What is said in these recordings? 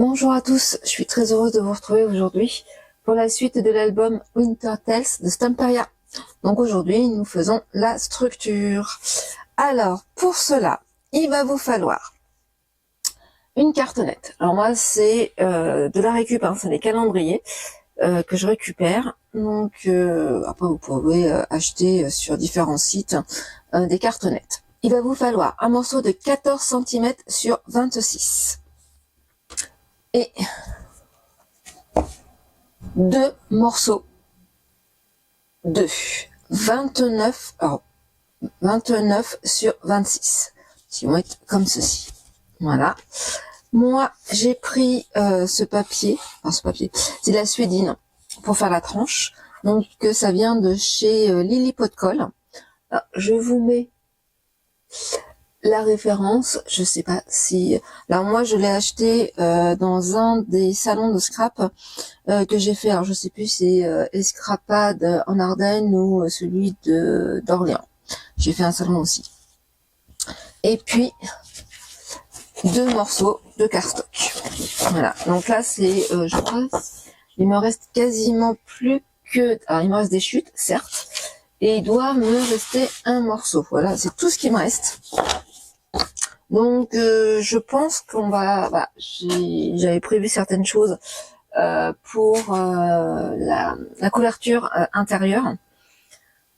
Bonjour à tous, je suis très heureuse de vous retrouver aujourd'hui pour la suite de l'album Winter Tales de Stamperia. Donc aujourd'hui, nous faisons la structure. Alors, pour cela, il va vous falloir une cartonnette. Alors moi, c'est de la récup, hein, c'est des calendriers que je récupère. Donc après, vous pouvez acheter sur différents sites des cartonnettes. Il va vous falloir un morceau de 14 cm sur 26. Et deux morceaux de 29, alors 29 sur 26, qui vont être comme ceci. Voilà. Moi, j'ai pris ce papier, c'est de la suédine pour faire la tranche. Donc, ça vient de chez Lily Pot de Colle. Alors, je vous mets la référence, je sais pas si... Alors moi, je l'ai acheté dans un des salons de scrap que j'ai fait. Alors je sais plus si c'est Escrapade en Ardennes ou celui d'Orléans. J'ai fait un salon aussi. Et puis, deux morceaux de cardstock. Voilà. Donc là, c'est, je crois, il me reste quasiment plus que... Alors, il me reste des chutes, certes. Et il doit me rester un morceau. Voilà, c'est tout ce qui me reste. Donc, je pense qu'on va... Voilà, j'avais prévu certaines choses pour la couverture intérieure.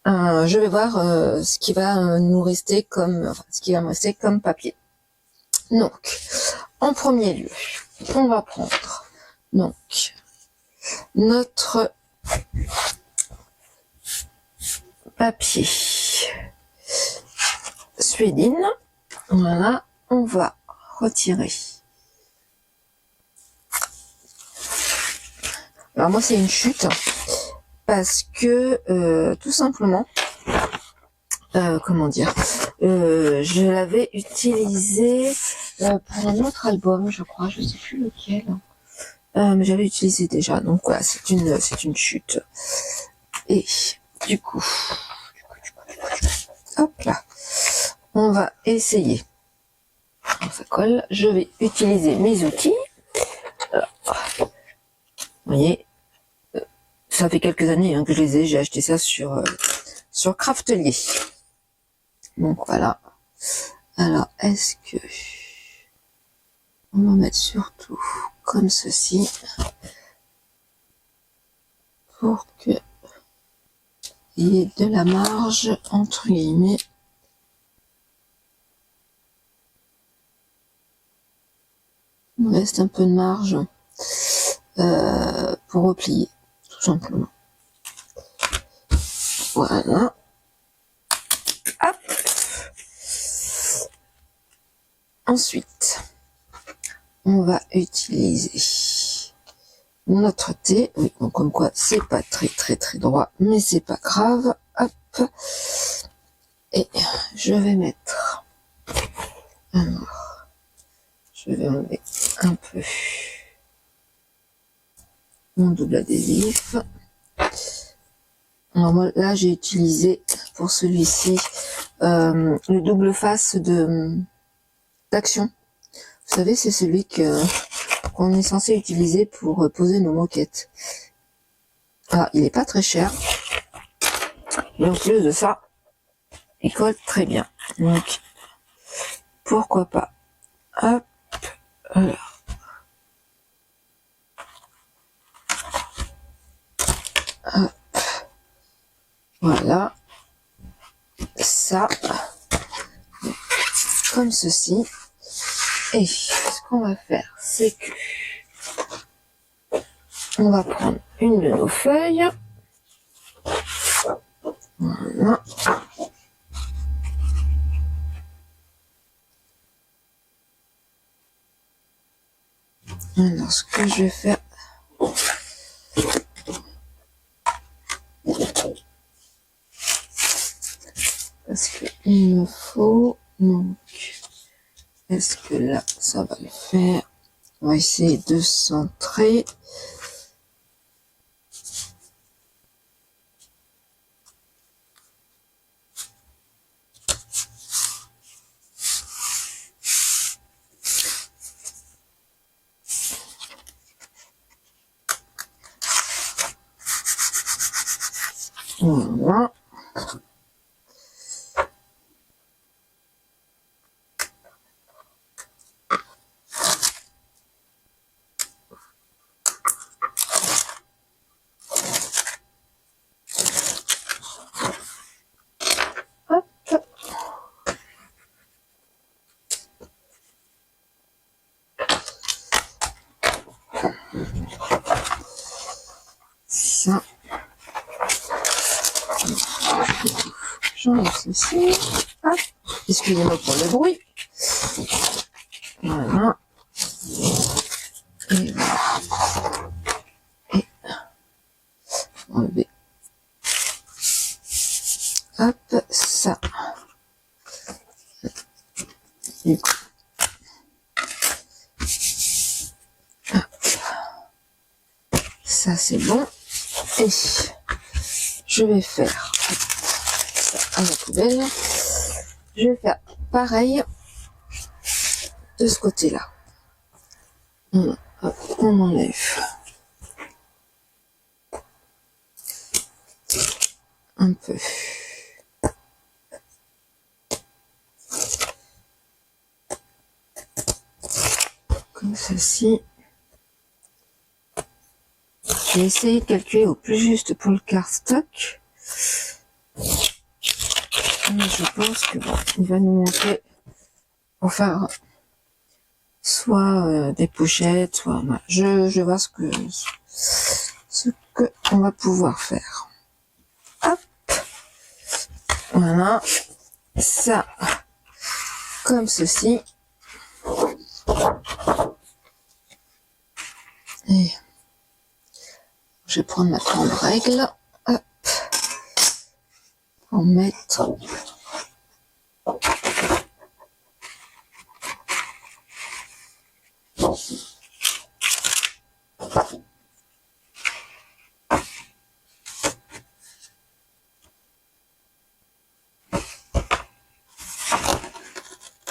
Je vais voir ce qui va nous rester comme... Enfin, ce qui va me rester comme papier. Donc, en premier lieu, on va prendre donc notre papier suédine. Voilà, on va retirer. Alors moi c'est une chute parce que tout simplement, comment dire, je l'avais utilisé pour un autre album, je crois, je sais plus lequel. Mais j'avais utilisé déjà, donc voilà, c'est une chute. Et du coup, hop là, on va essayer. Ça colle. Je vais utiliser mes outils. Alors, vous voyez, ça fait quelques années que je les ai. J'ai acheté ça sur Craftelier. Donc voilà. Alors, est-ce que on va mettre surtout comme ceci pour que il y ait de la marge entre guillemets. Il me reste un peu de marge pour replier, tout simplement. Voilà. Hop. Ensuite, on va utiliser notre thé. Oui, donc comme quoi c'est pas très droit, mais c'est pas grave. Hop. Et je vais mettre. Alors, je vais enlever un peu mon double adhésif. Alors moi là j'ai utilisé pour celui-ci le double face d'Action. Vous savez, c'est celui qu'on est censé utiliser pour poser nos moquettes. Alors il est pas très cher, mais en plus de ça il colle très bien, donc pourquoi pas. Hop. Alors. Hop. Voilà, ça, comme ceci. Et ce qu'on va faire, c'est que on va prendre une de nos feuilles. Voilà. Alors, ce que je vais faire, parce que il me faut, donc, est-ce que là, ça va le faire? On va essayer de centrer. Voilà. Hop. Ça. J'enlève ceci. Hop. Excusez-moi pour le bruit. Voilà. Et voilà. Et enlever. Hop, ça. Du coup. Hop. Ça c'est bon. Et je vais faire ça à la poubelle. Je vais faire pareil de ce côté-là. On enlève un peu. Comme ceci. J'ai essayé de calculer au plus juste pour le cardstock. Mais je pense que bon, il va nous manquer pour faire soit des pochettes, soit voilà. Je vois ce que on va pouvoir faire. Hop, voilà, ça comme ceci. Et je vais prendre ma grande règle, hop, pour mettre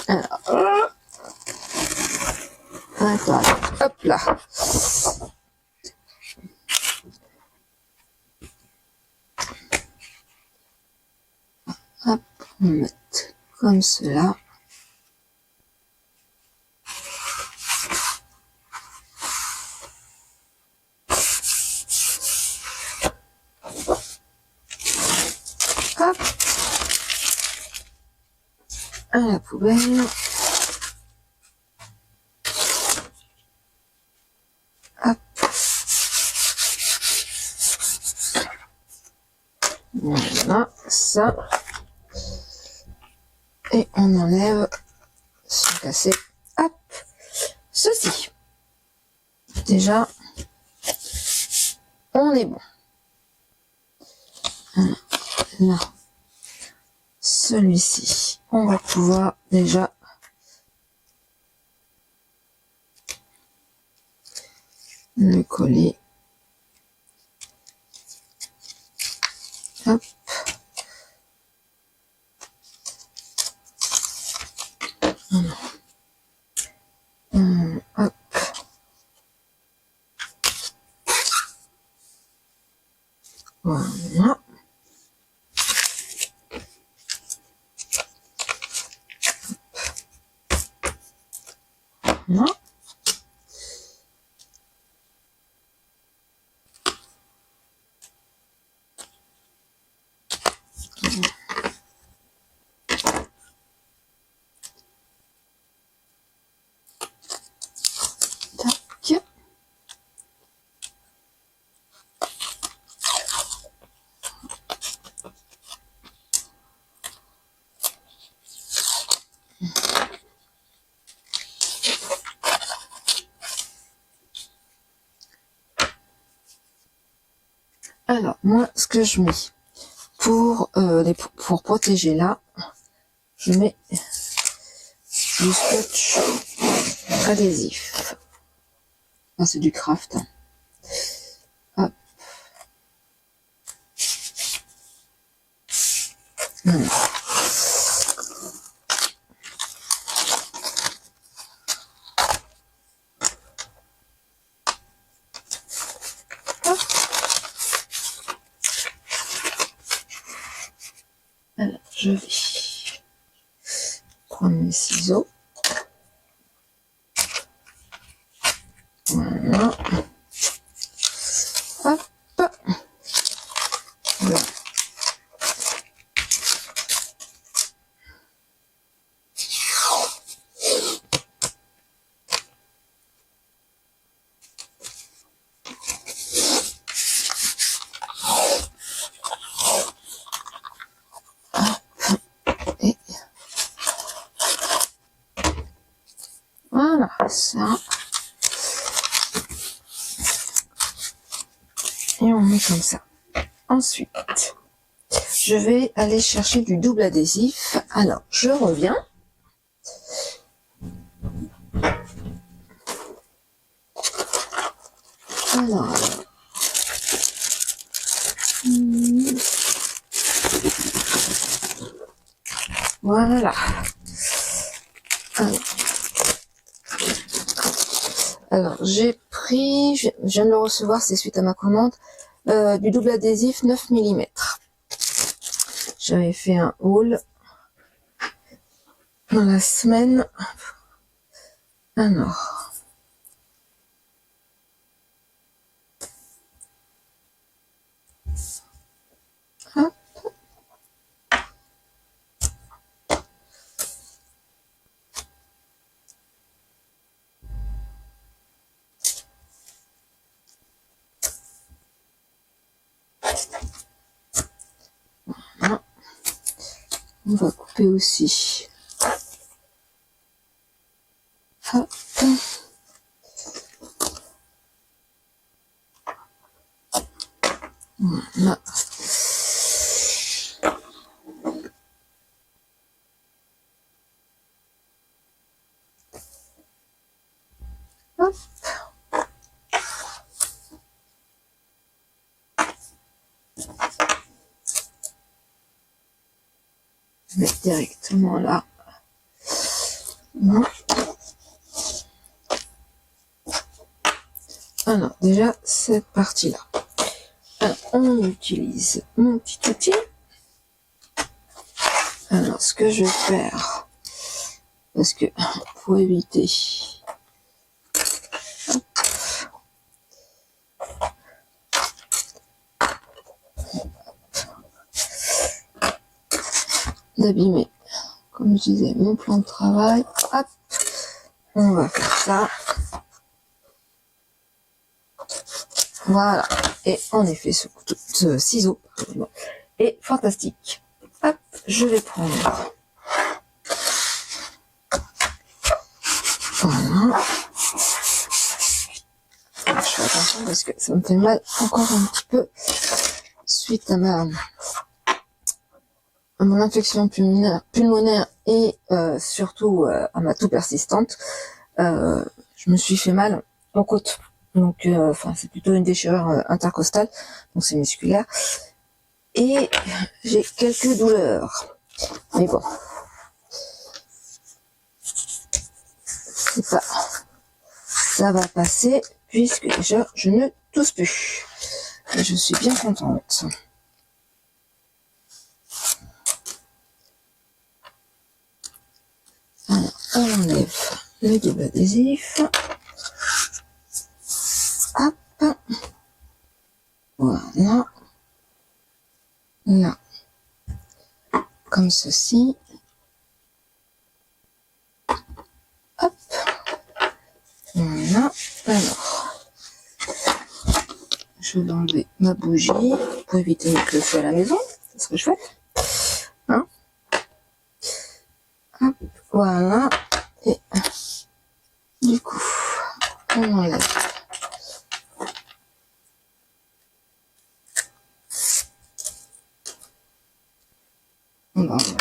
alors, attends, hop là. Hop, on va mettre comme cela. Hop, à la poubelle. Hop. Voilà, ça. Et on enlève sans casser. Hop, ceci. Déjà, on est bon. Là, celui-ci, on va pouvoir déjà le coller. Hop. Hop. Voilà. Voilà. Tac. Alors, moi, ce que je mets pour protéger là, je mets du scotch adhésif. Ah, c'est du craft. Hop. Voilà. je vais prendre mes ciseaux. Voilà. Hop. Voilà. Et voilà, ça. Et on met comme ça. Ensuite, je vais aller chercher du double adhésif. Alors, je reviens. Alors, voilà. Alors j'ai pris, je viens de le recevoir, c'est suite à ma commande, du double adhésif 9 mm. J'avais fait un haul dans la semaine. Alors, hop. Voilà. On va couper aussi. Hop. Voilà. Hop. Je vais directement là. Voilà. Alors, déjà, cette partie-là. Alors, on utilise mon petit outil. Alors, ce que je vais faire, parce que, pour éviter, d'abîmer, comme je disais, mon plan de travail, hop, on va faire ça. Voilà. Et en effet, ce ciseau est fantastique. Hop, je vais prendre. Voilà. Je fais attention parce que ça me fait mal encore un petit peu suite à mon infection pulmonaire et surtout à ma toux persistante. Je me suis fait mal aux côtes. Donc, enfin, c'est plutôt une déchirure intercostale, donc c'est musculaire. Et j'ai quelques douleurs. Mais bon. C'est pas. Ça va passer, puisque déjà, je ne tousse plus. Et je suis bien contente. Alors, on enlève le double adhésif. Hop. Voilà. Là. Comme ceci. Hop. Voilà. Alors. Je vais enlever ma bougie pour éviter que le feu à la maison. Ça serait chouette. Hein? Hop. Voilà. Et du coup, on enlève. On va enlever.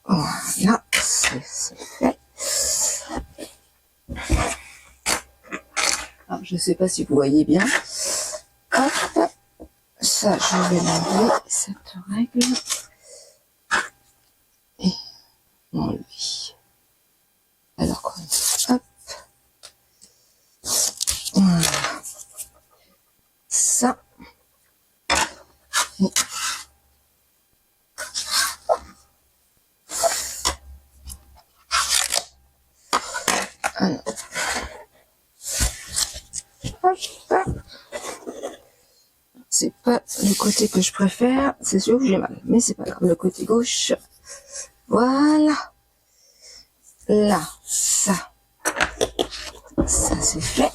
Voilà, c'est fait. Alors, je ne sais pas si vous voyez bien. Hop, ça, je vais l'enlever, cette règle. Et enlever. Alors, hop. Voilà. Alors. Hop. C'est pas le côté que je préfère, c'est celui où j'ai mal, mais c'est pas grave, le côté gauche, voilà, là, ça c'est fait.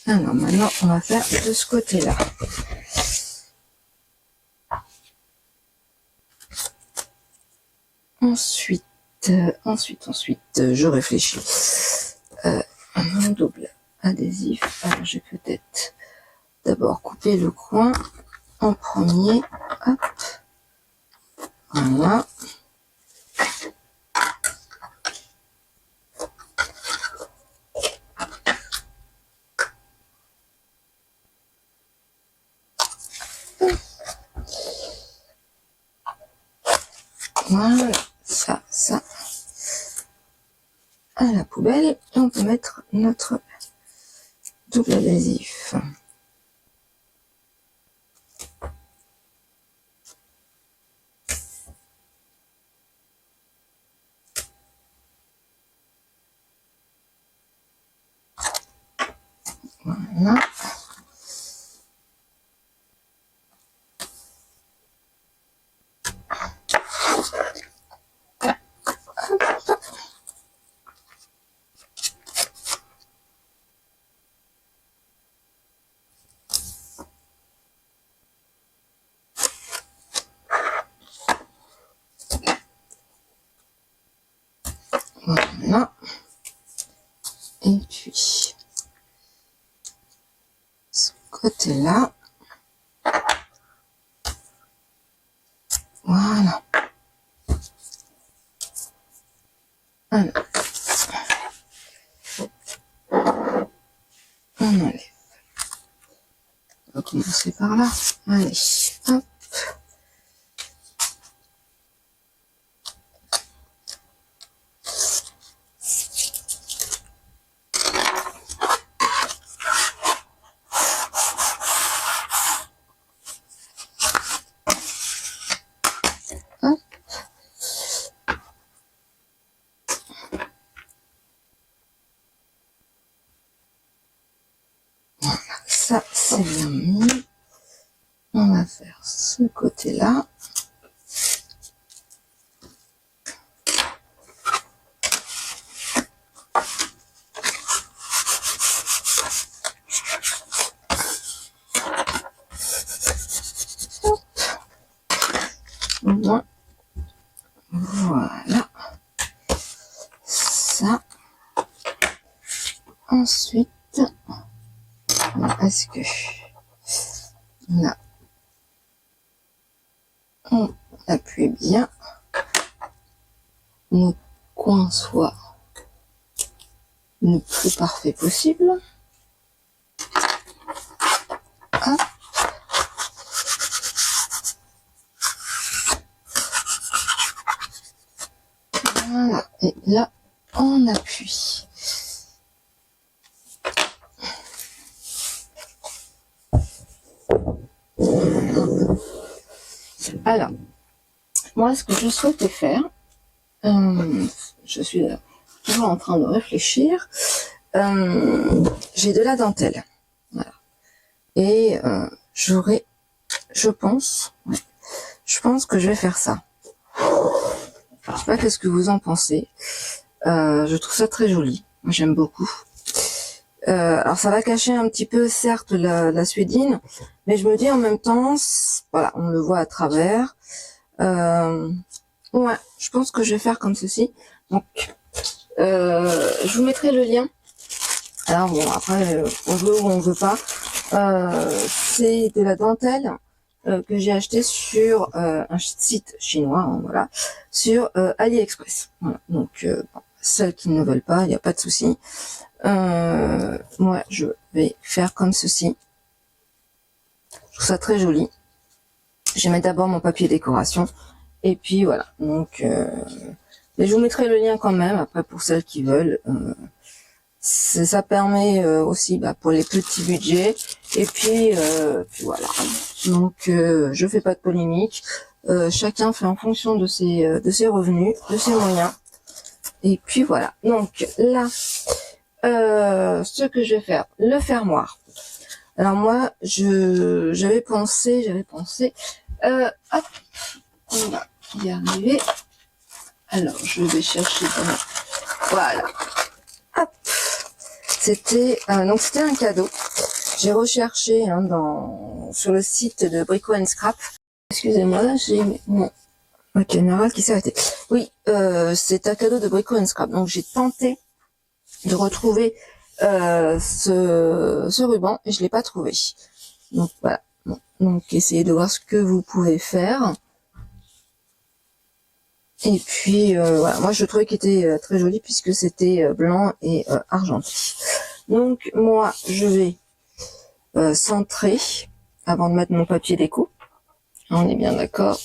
Alors maintenant on va faire de ce côté-là. Ensuite, je réfléchis. Un double adhésif. Alors, je vais peut-être d'abord couper le coin en premier. Hop. Voilà. Voilà. Ça. À la poubelle. Et on peut mettre notre double adhésif. Voilà. Voilà. Et puis, ce côté-là. Voilà. Alors. On enlève. On va commencer par là. Allez. Hop. Ça, c'est bien mis. On va faire ce côté-là. Voilà. Ça. Ensuite, est-ce que là, on appuie bien, nos coins soient le plus parfait possible. Hop. Voilà, et là, on appuie. Alors, moi, ce que je souhaitais faire, je suis toujours en train de réfléchir, j'ai de la dentelle, voilà, et j'aurais, je pense que je vais faire ça. Je sais pas qu'est-ce que vous en pensez, je trouve ça très joli, moi j'aime beaucoup. Alors ça va cacher un petit peu certes la suédine, mais je me dis en même temps, voilà, on le voit à travers. Ouais, je pense que je vais faire comme ceci. Donc, je vous mettrai le lien. Alors bon, après, on veut ou on veut pas. C'est de la dentelle que j'ai acheté sur un site chinois, hein, voilà, sur AliExpress. Voilà. Donc, bon, celles qui ne veulent pas, il n'y a pas de souci. Moi, je vais faire comme ceci. Je trouve ça très joli. Je vais mettre d'abord mon papier décoration. Et puis voilà. Donc, mais je vous mettrai le lien quand même. Après, pour celles qui veulent, ça permet aussi pour les petits budgets. Et puis voilà. Donc je fais pas de polémique. Chacun fait en fonction de ses revenus, de ses moyens. Et puis voilà. Donc là, ce que je vais faire, le fermoir. Alors moi, j'avais pensé, hop, on va y arriver. Alors je vais chercher voilà. Hop, c'était donc c'était un cadeau. J'ai recherché sur le site de Brico and Scrap. Excusez-moi, j'ai mon caméra qui s'est arrêtée. Oui, c'est un cadeau de Brico and Scrap. Donc j'ai tenté de retrouver ce ruban et je l'ai pas trouvé. Donc voilà. Bon, donc essayez de voir ce que vous pouvez faire. Et puis voilà, moi je trouvais qu'il était très joli puisque c'était blanc et argenté. Donc moi je vais centrer avant de mettre mon papier déco. On est bien d'accord.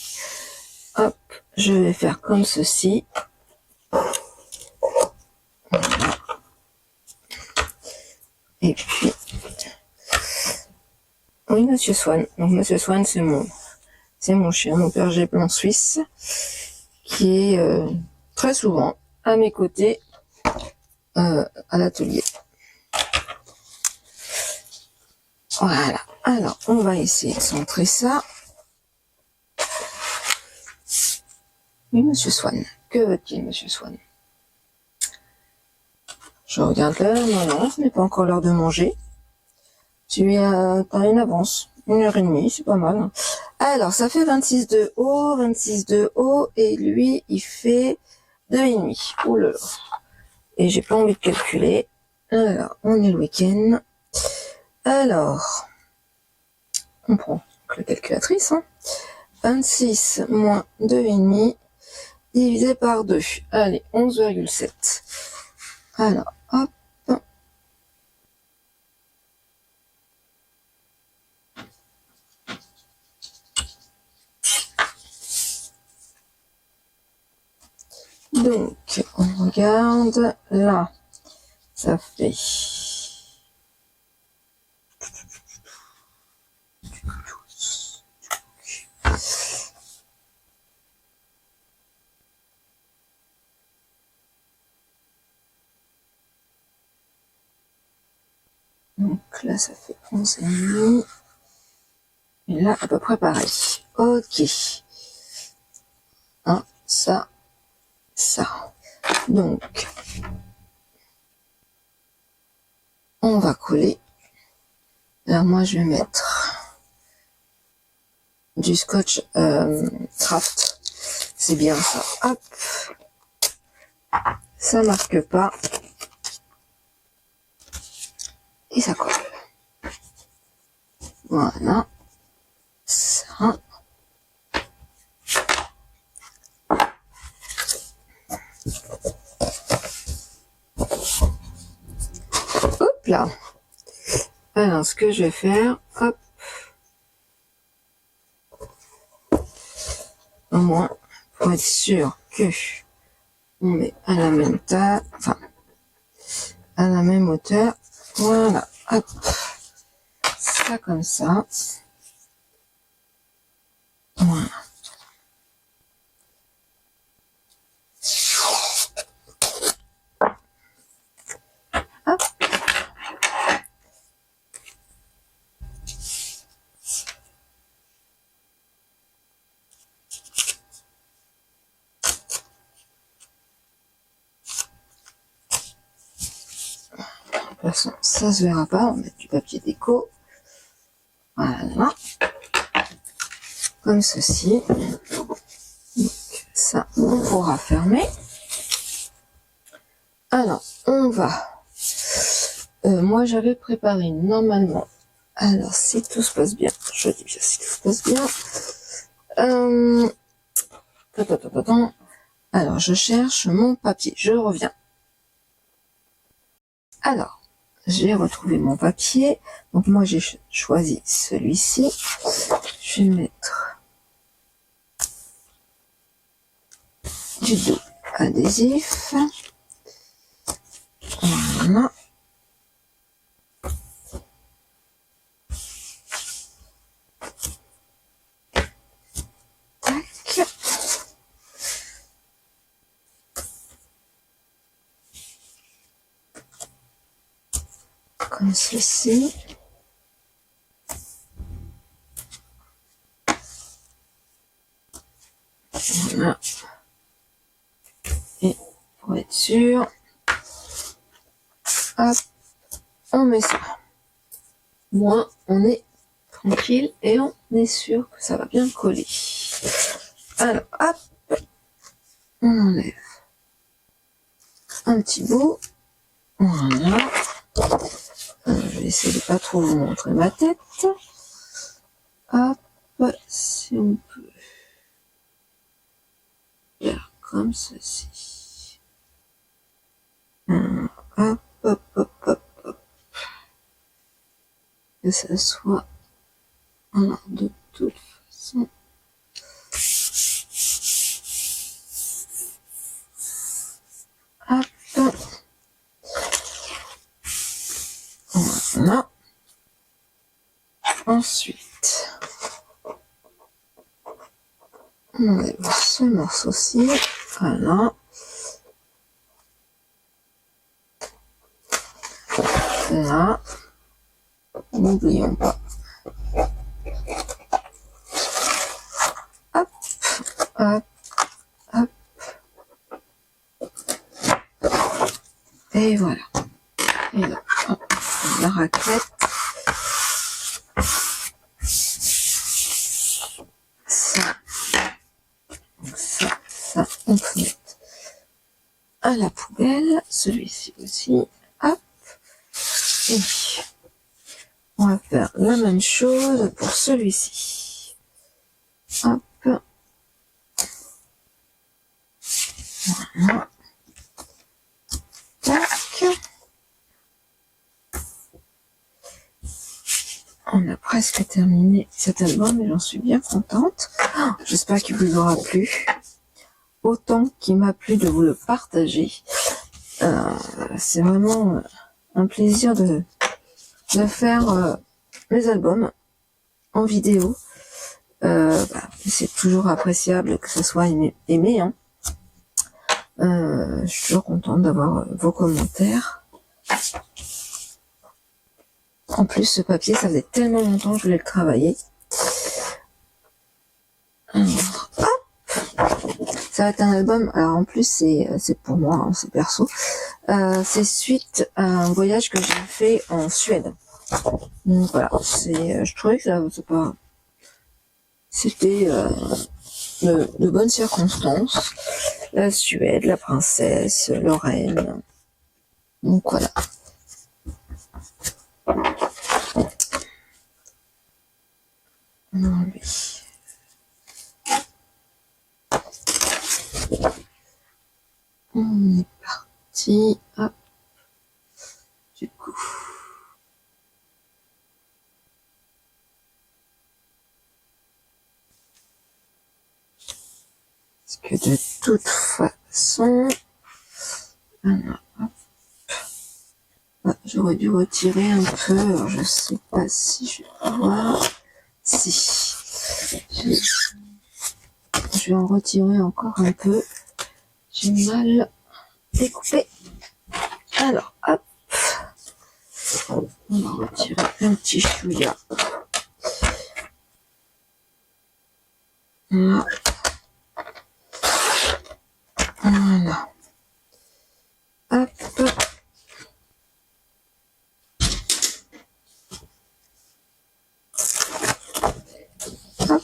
Hop, je vais faire comme ceci. Voilà. Et puis, oui, Monsieur Swan. Donc Monsieur Swan, c'est mon chien, mon berger blanc suisse, qui est très souvent à mes côtés à l'atelier. Voilà. Alors, on va essayer de centrer ça. Oui, Monsieur Swan. Que veut-il, Monsieur Swan? Je regarde l'heure. Non, ce n'est pas encore l'heure de manger. Tu as une avance. 1h30, c'est pas mal. Alors, ça fait 26 de haut, 26 de haut, et lui, il fait 2,5. Oh là là. Et j'ai pas envie de calculer. Alors, on est le week-end. Alors, on prend la calculatrice. 26 moins 2,5 divisé par 2. Allez, 11,7. Alors, hop. Donc, on regarde. Là, ça fait... Donc là, ça fait 11,5. Et là, à peu près pareil. Ok. Ça. Donc, on va coller. Là, moi, je vais mettre du scotch craft. C'est bien ça. Hop. Ça marque pas. Et ça colle. Voilà. Ça. Hop là. Alors, ce que je vais faire, hop. Au moins, pour être sûr que on met à la même taille, enfin, à la même hauteur. Voilà. Hop. Ça comme ça. Voilà. Hop. De toute façon, ça se verra pas. On va mettre du papier déco. Voilà. Comme ceci. Donc, ça, on pourra fermer. Alors, on va... moi, j'avais préparé normalement... Alors, si tout se passe bien, je dis bien si tout se passe bien. Alors, je cherche mon papier. Je reviens. Alors, j'ai retrouvé mon papier. Donc, moi, j'ai choisi celui-ci. Je vais mettre du dos adhésif. Voilà. comme ceci. Voilà. Et pour être sûr, hop, on met ça. Moi, on est tranquille et on est sûr que ça va bien coller. Alors, hop, on enlève un petit bout. Voilà. Je vais essayer de pas trop vous montrer ma tête. Hop, si on peut faire comme ceci. Hop, hop, hop, hop, hop. Que ça soit. Alors, de toute façon. Hop. Voilà. Ensuite, on enlève ce morceau-ci. Voilà. Là. N'oublions pas. Hop, hop, hop. Et voilà. Et là, hop, la raclette. Ça. Donc ça, on peut mettre à la poubelle. Celui-ci aussi. Hop. Et on va faire la même chose pour celui-ci. Hop. Voilà. Tac. On a presque terminé cet album et j'en suis bien contente. J'espère qu'il vous aura plu. Autant qu'il m'a plu de vous le partager. C'est vraiment un plaisir de faire mes albums en vidéo. C'est toujours appréciable que ce soit aimé. Hein. Je suis toujours contente d'avoir vos commentaires. En plus, ce papier, ça faisait tellement longtemps que je voulais le travailler. Alors, hop, ça va être un album. Alors en plus, c'est pour moi, hein, c'est perso. C'est suite à un voyage que j'ai fait en Suède. Donc voilà, je trouvais que c'était de bonnes circonstances. La Suède, la princesse, Lorraine. Donc voilà. Non, lui. On est parti. Hop. Du coup. Parce que de toute façon. Alors, hop. J'aurais dû retirer un peu. Alors, je sais pas si je vais pouvoir. Si. Je vais en retirer encore un peu. J'ai mal découpé. Alors, hop. On va retirer un petit chouïa. Là. Voilà. Hop. Hop.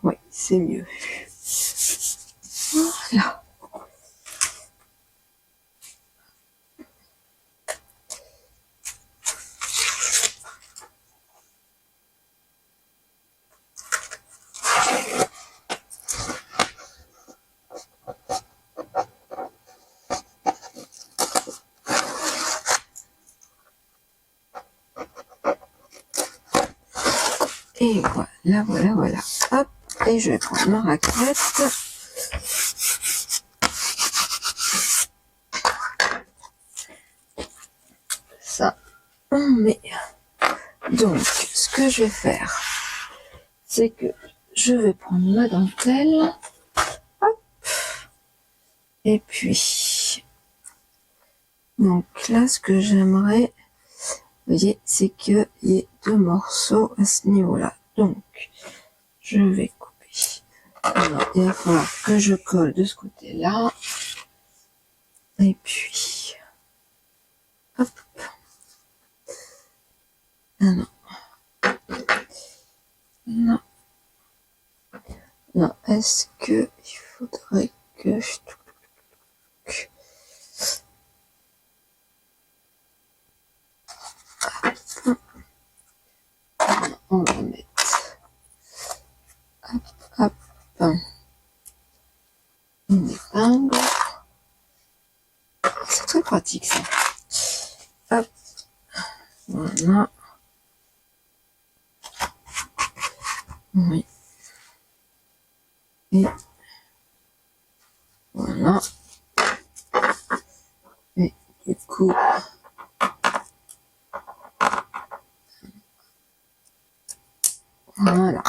Oui, c'est mieux. Voilà. Et voilà. Hop, et je vais prendre ma raclette. Ça, on met. Donc, ce que je vais faire, c'est que je vais prendre ma dentelle. Hop. Et puis, donc là, ce que j'aimerais, vous voyez, c'est qu'il y ait 2 morceaux à ce niveau-là. Donc, je vais couper. Alors, il va falloir que je colle de ce côté-là. Et puis, hop. Ah non. Non. Non, est-ce que il faudrait que je... On va mettre hop, hop, une épingle. C'est très pratique ça. Hop, voilà. Oui. Et voilà. Et du coup, voilà.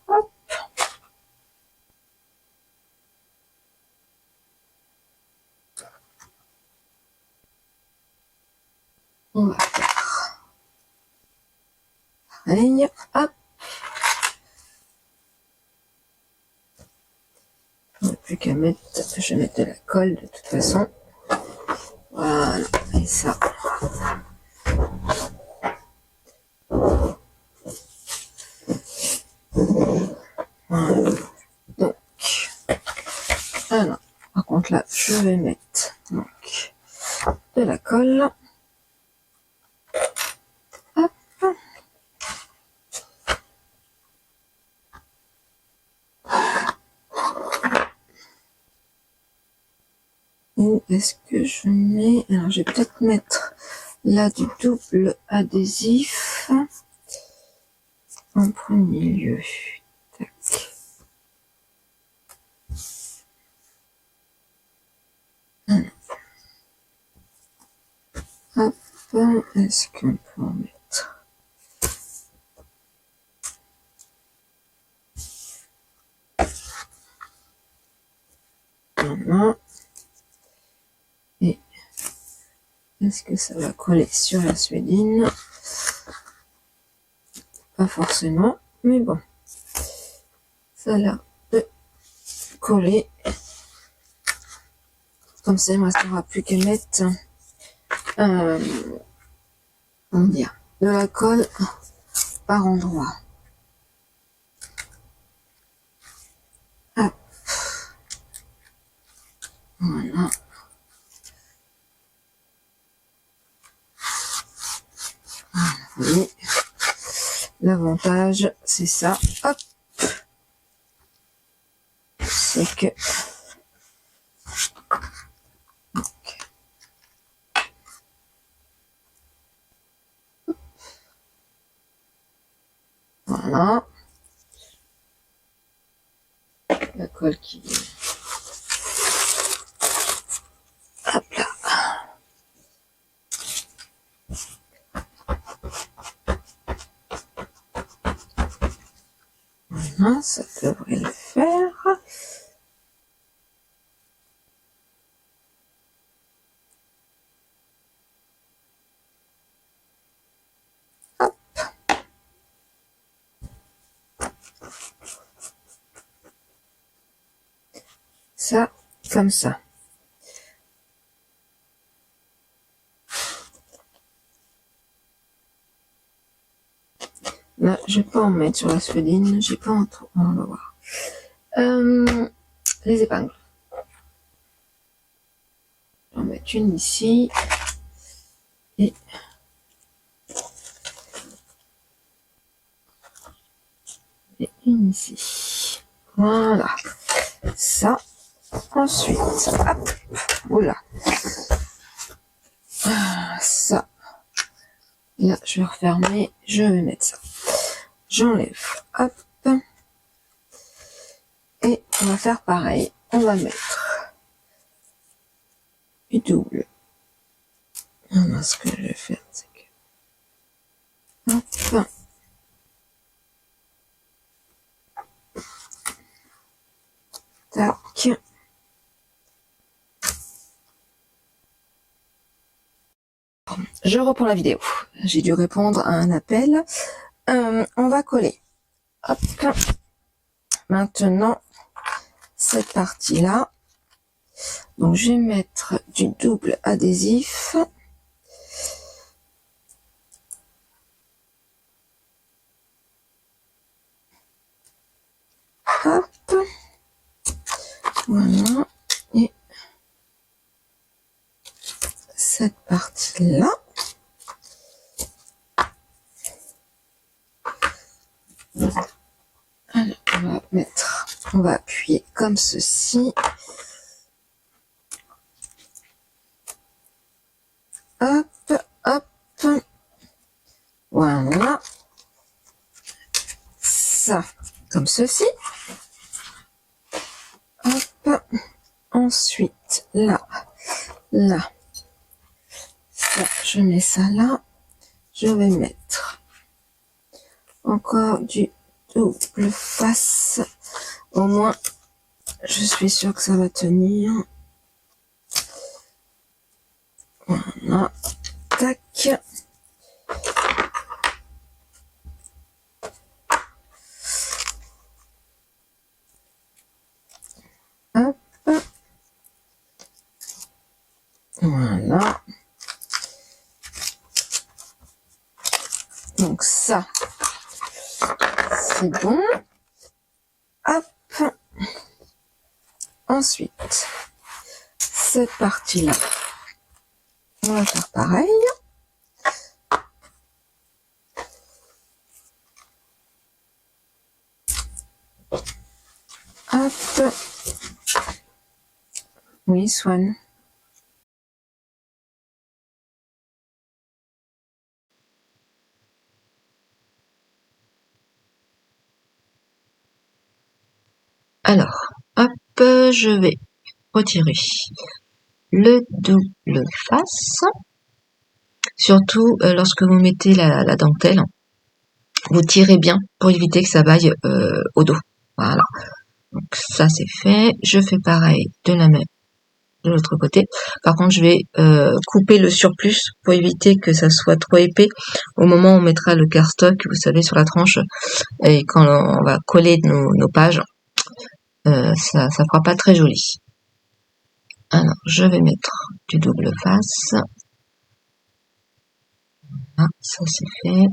Hop. On va faire pareil. Hop. Il n'y a plus qu'à mettre, je vais mettre de la colle de toute façon. Voilà. Et ça. Voilà. Donc, alors, par contre là, je vais mettre donc de la colle. Hop. Où est-ce que je mets? Alors, je vais peut-être mettre là du double adhésif en premier lieu. Tac. Hop, est-ce qu'on peut en mettre? Voilà. Et est-ce que ça va coller sur la suédine? Pas forcément, mais bon. Ça a l'air de coller. Comme ça, il ne restera plus qu'à mettre comment dire, de la colle par endroit. Hop. Voilà. Oui. L'avantage, c'est ça. Hop. C'est que voilà. La colle qui... Hop là. Voilà, ça devrait le faire. Hop. Ça, comme ça. Là, je vais pas en mettre sur la suédine, j'ai pas en trop, on va voir. Les épingles. Je vais en mettre une ici. Et une ici. Voilà. Ça. Ensuite, hop. Oula. Ça. Là, je vais refermer. Je vais mettre ça. J'enlève. Hop. Et on va faire pareil. On va mettre du double. Alors, ce que je vais faire, c'est que... Hop. Tac. Je reprends la vidéo. J'ai dû répondre à un appel. On va coller. Hop. Maintenant, cette partie-là. Donc, je vais mettre du double adhésif. Hop. Voilà. Et cette partie-là. Alors, on va appuyer comme ceci. Hop, hop. Voilà. Ça, comme ceci. Hop. Ensuite, là. Ça, je mets ça là. Je vais mettre encore du double face. Au moins, je suis sûre que ça va tenir. Voilà. Tac. Hop. Voilà. Donc ça, c'est bon. Hop. Ensuite, cette partie-là, on va faire pareil. Hop. Oui, Swan. Alors, hop, je vais retirer le double face. Surtout lorsque vous mettez la dentelle, vous tirez bien pour éviter que ça vaille au dos. Voilà. Donc ça c'est fait. Je fais pareil de la même de l'autre côté. Par contre, je vais couper le surplus pour éviter que ça soit trop épais au moment où on mettra le cardstock, vous savez, sur la tranche, et quand on va coller nos pages, ça fera pas très joli. Alors, je vais mettre du double face. Ah, ça c'est fait.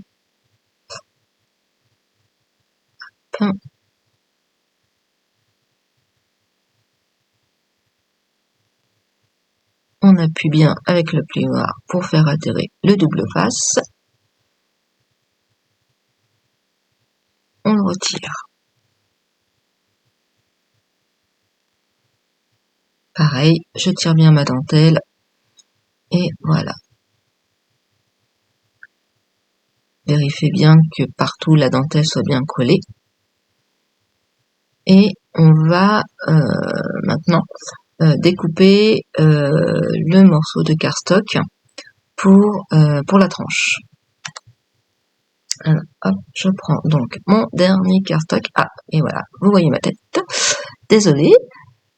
Hop. On appuie bien avec le plioir pour faire adhérer le double face. On le retire. Pareil, je tire bien ma dentelle. Et voilà. Vérifiez bien que partout la dentelle soit bien collée. Et on va maintenant découper le morceau de cardstock pour la tranche. Alors, hop, je prends donc mon dernier cardstock. Ah, et voilà, vous voyez ma tête. Désolée.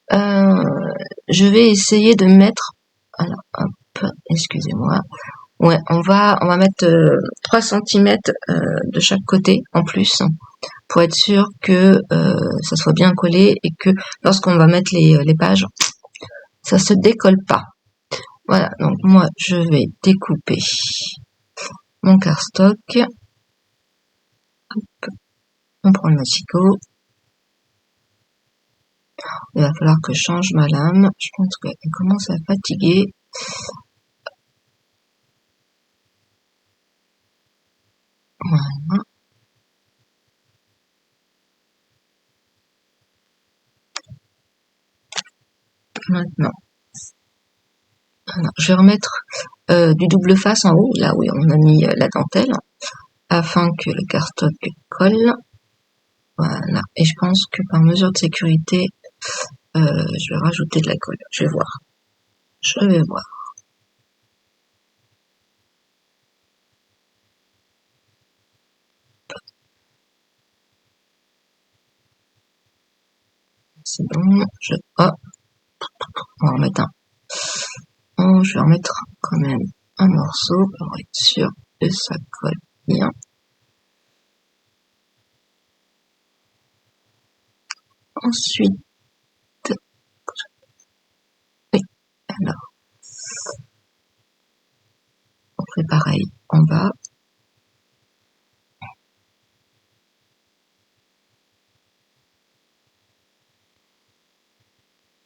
Je vais essayer de mettre... Alors, hop, excusez-moi. Ouais, on va mettre 3 cm de chaque côté en plus pour être sûr que ça soit bien collé et que lorsqu'on va mettre les pages, ça se décolle pas. Voilà, donc moi je vais découper mon cardstock. On prend le massicot. Il va falloir que je change ma lame. Je pense qu'elle commence à fatiguer. Voilà. Maintenant, alors, je vais remettre du double face en haut, là où on a mis la dentelle, afin que le cardstock colle. Voilà. Et je pense que par mesure de sécurité, je vais rajouter de la colle. Je vais voir. Je vais voir. C'est bon, hop, on va en mettre un. Oh, je vais en mettre quand même un morceau pour être sûr que ça colle bien. Ensuite, oui, alors, on fait pareil en bas.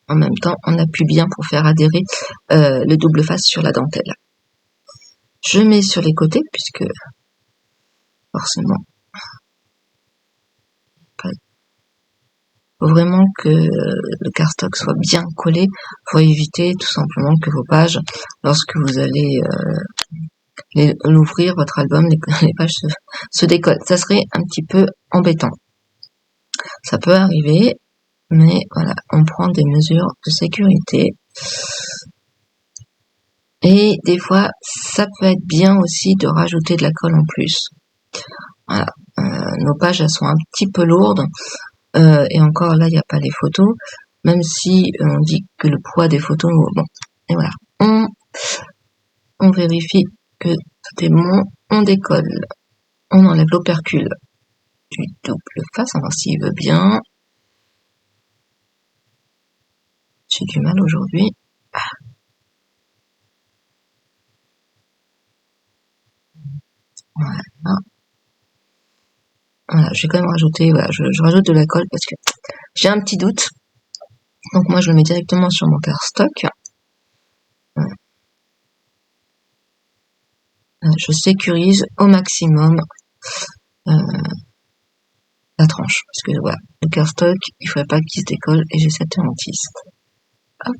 En même temps, on appuie bien pour faire adhérer le double face sur la dentelle. Je mets sur les côtés, puisque forcément, il faut vraiment que le cardstock soit bien collé pour éviter tout simplement que vos pages, lorsque vous allez l'ouvrir, votre album, les pages se décollent. Ça serait un petit peu embêtant. Ça peut arriver, mais voilà, on prend des mesures de sécurité. Et des fois, ça peut être bien aussi de rajouter de la colle en plus. Voilà, nos pages, elles sont un petit peu lourdes. Et encore là, il n'y a pas les photos. Même si on dit que le poids des photos, bon, et voilà. On vérifie que tout est bon, on décolle. On enlève l'opercule du double face, on va voir s'il veut bien. J'ai du mal aujourd'hui. Voilà. Voilà, je vais quand même rajouter, voilà, je rajoute de la colle parce que j'ai un petit doute. Donc moi je le mets directement sur mon cardstock. Je sécurise au maximum la tranche. Parce que voilà, le cardstock, il ne faudrait pas qu'il se décolle et j'ai cette hantise. Hop.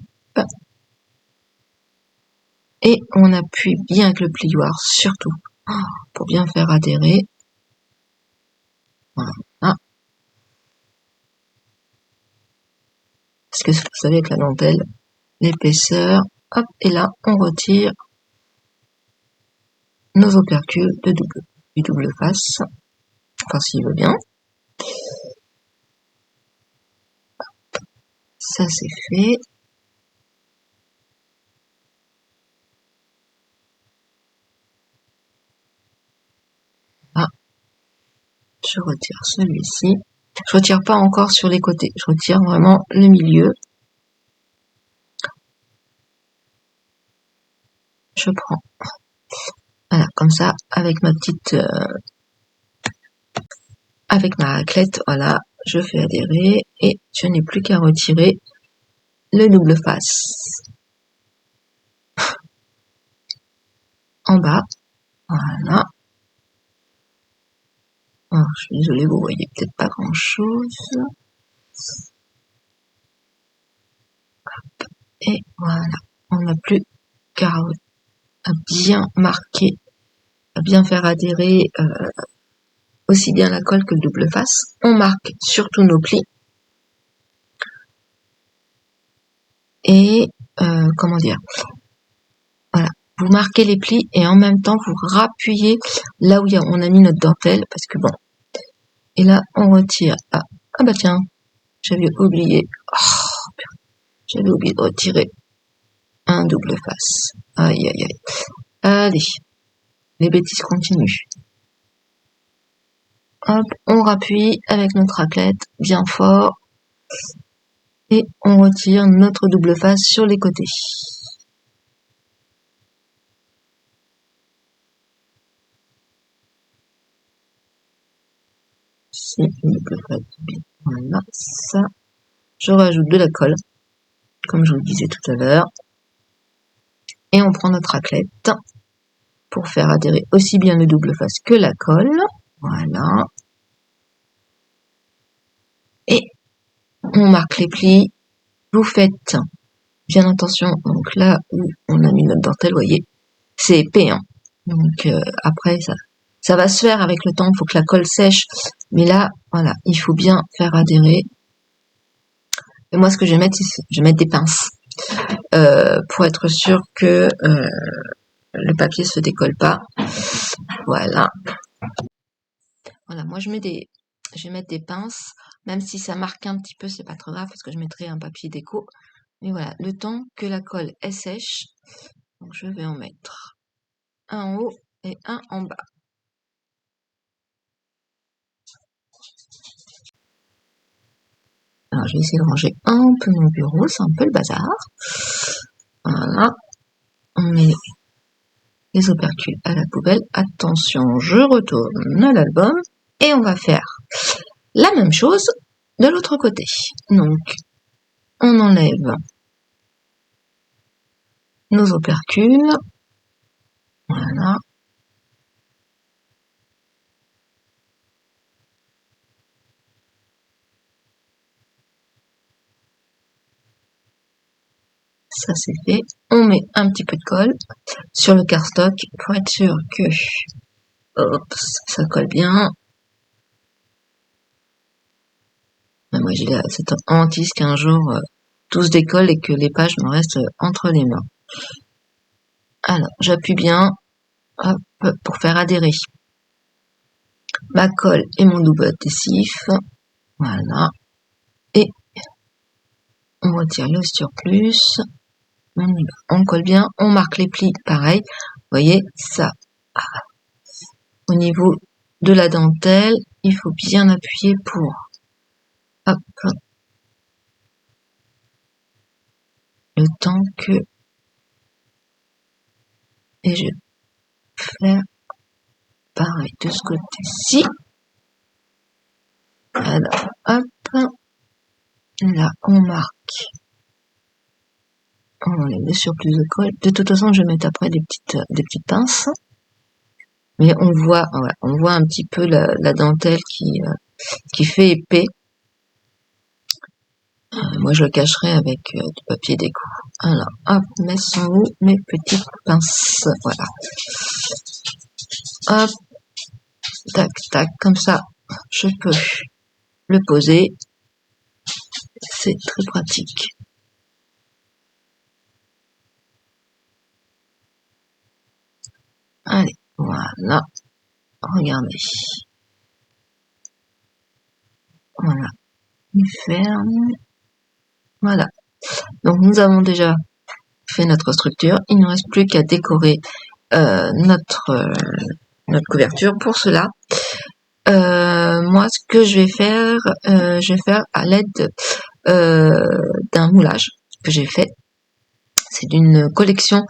Et on appuie bien avec le plioir, surtout, pour bien faire adhérer. Voilà. Parce que vous savez, avec la dentelle, l'épaisseur, hop, et là, on retire nos opercules du double face. Enfin, s'il veut bien. Ça, c'est fait. Ah, je retire celui-ci. Je retire pas encore sur les côtés. Je retire vraiment le milieu. Je prends. Voilà, comme ça, avec ma petite... avec ma raclette, voilà, je fais adhérer et je n'ai plus qu'à retirer le double face. En bas, voilà. Alors, je suis désolée, vous voyez peut-être pas grand-chose. Et voilà, on n'a plus qu'à bien marquer, à bien faire adhérer aussi bien la colle que le double face. On marque surtout nos plis. Et, comment dire, voilà, vous marquez les plis et en même temps, vous rappuyez là où on a mis notre dentelle, parce que bon. Et là, on retire. Ah bah tiens, j'avais oublié. Oh, j'avais oublié de retirer un double face. Aïe, aïe, aïe. Allez, les bêtises continuent. Hop, on rappuie avec notre raclette bien fort. Et on retire notre double face sur les côtés. C'est une double face. Voilà, ça. Je rajoute de la colle, comme je vous le disais tout à l'heure. Et on prend notre raclette pour faire adhérer aussi bien le double face que la colle. Voilà. Et on marque les plis. Vous faites bien attention. Donc là où on a mis notre dentelle, vous voyez, c'est épais. Hein. Donc après, ça va se faire avec le temps. Il faut que la colle sèche. Mais là, voilà, il faut bien faire adhérer. Et moi, ce que je vais mettre, je vais mettre des pinces pour être sûr que le papier se décolle pas. Voilà. Voilà, moi je vais mettre des pinces Même si ça marque un petit peu, c'est pas trop grave parce que je mettrai un papier déco. Mais voilà, le temps que la colle est sèche, donc je vais en mettre un en haut et un en bas. Alors, je vais essayer de ranger un peu mon bureau, c'est un peu le bazar. Voilà, on met les opercules à la poubelle. Attention, je retourne l'album et on va faire la même chose de l'autre côté. Donc, on enlève nos opercules. Voilà. Ça c'est fait. On met un petit peu de colle sur le cardstock pour être sûr que ça colle bien. Moi j'ai cette hantise qu'un jour tout se décolle et que les pages me restent entre les mains. Alors j'appuie bien, hop, pour faire adhérer ma colle et mon double adhésif. Voilà. Et on retire le surplus. On colle bien, on marque les plis, pareil. Vous voyez, ça. Au niveau de la dentelle, il faut bien appuyer pour, hop, le temps que, et je vais faire pareil de ce côté-ci. Alors, hop, là, on marque. On enlève le surplus de colle. De toute façon, je vais mettre après des petites pinces. Mais on voit un petit peu la dentelle qui fait épais. Moi, je le cacherai avec du papier déco. Alors, hop, mais sont où mes petites pinces? Voilà. Hop, tac, tac, comme ça, je peux le poser. C'est très pratique. Allez, voilà. Regardez. Voilà. Il ferme. Voilà. Donc, nous avons déjà fait notre structure. Il ne reste plus qu'à décorer notre couverture. Pour cela, moi, ce que je vais faire à l'aide d'un moulage que j'ai fait. C'est d'une collection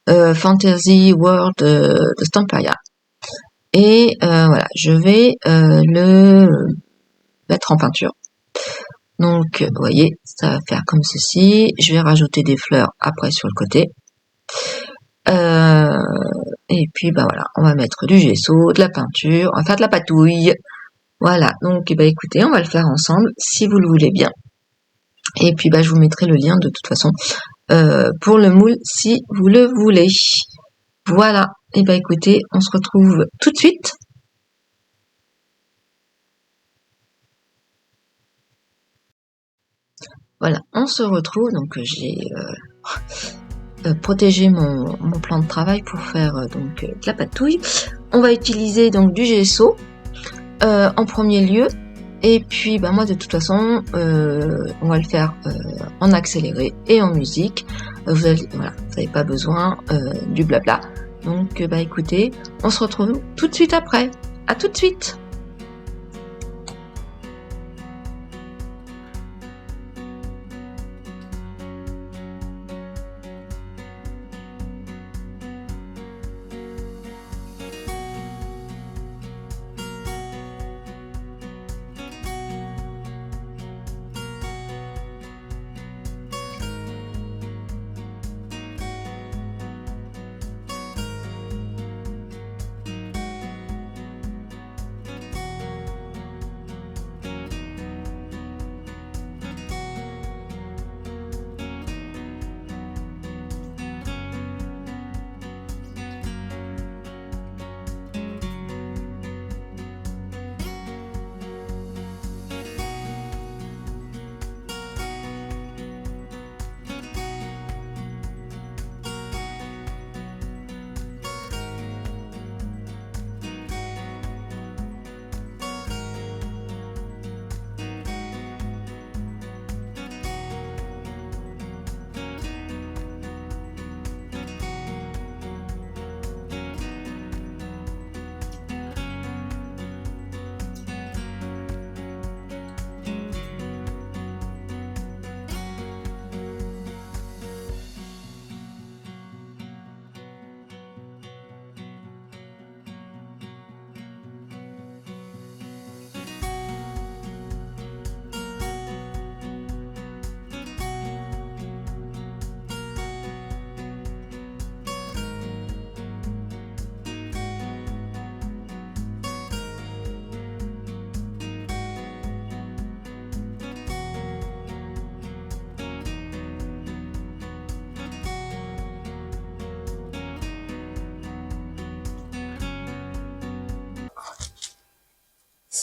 Fantasy World de Stampaya. Et voilà, je vais le mettre en peinture. Donc, vous voyez, ça va faire comme ceci. Je vais rajouter des fleurs après sur le côté. Et puis, bah voilà, on va mettre du gesso, de la peinture, on va faire de la patouille. Voilà, donc, bah écoutez, on va le faire ensemble, si vous le voulez bien. Et puis, bah, je vous mettrai le lien de toute façon pour le moule, si vous le voulez. Voilà, et bah écoutez, on se retrouve tout de suite. Voilà, on se retrouve, donc j'ai protégé mon plan de travail pour faire donc de la patouille. On va utiliser donc du gesso en premier lieu, et puis bah moi de toute façon on va le faire en accéléré et en musique. Vous n'avez pas besoin du blabla. Donc bah écoutez, on se retrouve tout de suite après. À tout de suite.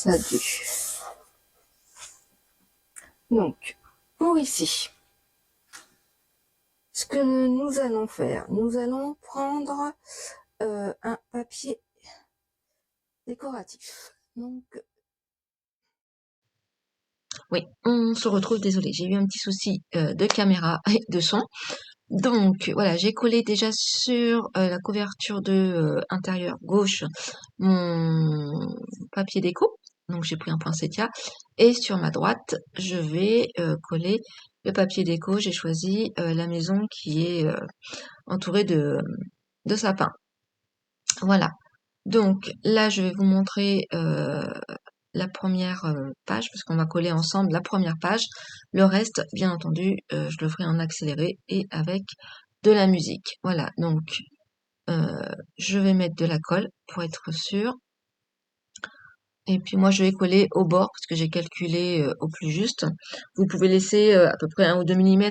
ça 2. Donc, pour ici, ce que nous allons faire, nous allons prendre un papier décoratif. Donc, oui, on se retrouve, désolé, j'ai eu un petit souci de caméra et de son. Donc, voilà, j'ai collé déjà sur la couverture de intérieur gauche mon papier déco. Donc, j'ai pris un poinsettia. Et sur ma droite, je vais coller le papier déco. J'ai choisi la maison qui est entourée de sapins. Voilà. Donc, là, je vais vous montrer la première page, parce qu'on va coller ensemble la première page. Le reste, bien entendu, je le ferai en accéléré et avec de la musique. Voilà, donc je vais mettre de la colle pour être sûr. Et puis moi, je vais coller au bord, parce que j'ai calculé au plus juste. Vous pouvez laisser à peu près 1 ou 2 mm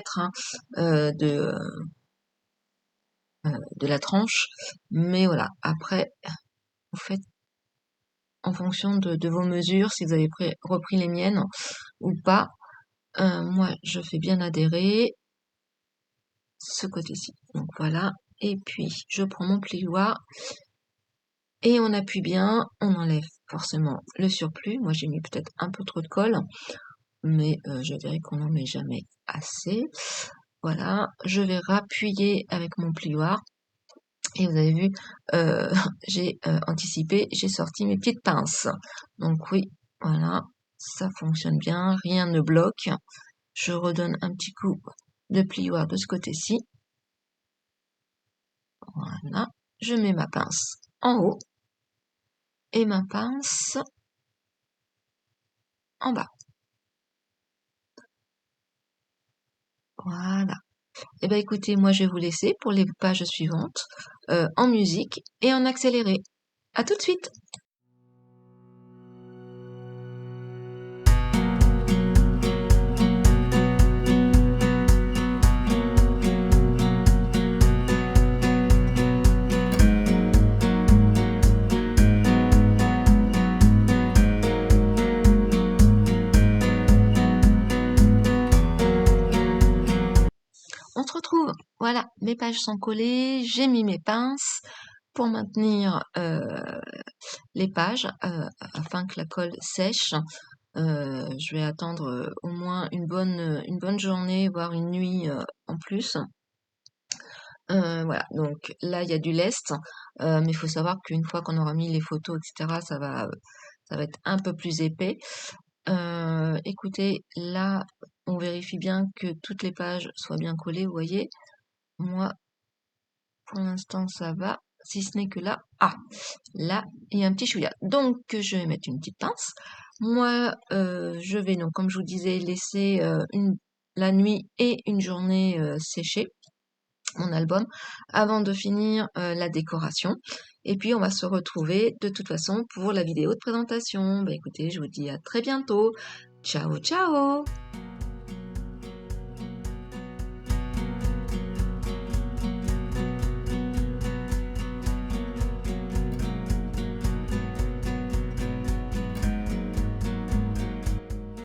de la tranche. Mais voilà, après, vous faites en fonction de vos mesures, si vous avez repris les miennes ou pas. Moi, je fais bien adhérer ce côté-ci. Donc voilà. Et puis, je prends mon plioir et on appuie bien. On enlève forcément le surplus. Moi, j'ai mis peut-être un peu trop de colle, mais je dirais qu'on n'en met jamais assez. Voilà. Je vais rappuyer avec mon plioir. Et vous avez vu, j'ai anticipé, j'ai sorti mes petites pinces. Donc oui, voilà, ça fonctionne bien, rien ne bloque. Je redonne un petit coup de plioir de ce côté-ci. Voilà, je mets ma pince en haut et ma pince en bas. Voilà. Et ben écoutez, moi je vais vous laisser pour les pages suivantes en musique et en accéléré. À tout de suite! On se retrouve, voilà, mes pages sont collées, j'ai mis mes pinces pour maintenir les pages afin que la colle sèche. Je vais attendre au moins une bonne journée, voire une nuit en plus. Voilà, donc là il y a du lest, mais il faut savoir qu'une fois qu'on aura mis les photos, etc., ça va être un peu plus épais. Écoutez, là, on vérifie bien que toutes les pages soient bien collées, vous voyez. Moi, pour l'instant, ça va, si ce n'est que là, là, il y a un petit chouïa. Donc, je vais mettre une petite pince. Moi, je vais donc, comme je vous disais, laisser la nuit et une journée sécher mon album avant de finir la décoration. Et puis, on va se retrouver de toute façon pour la vidéo de présentation. Bah, écoutez, je vous dis à très bientôt. Ciao, ciao!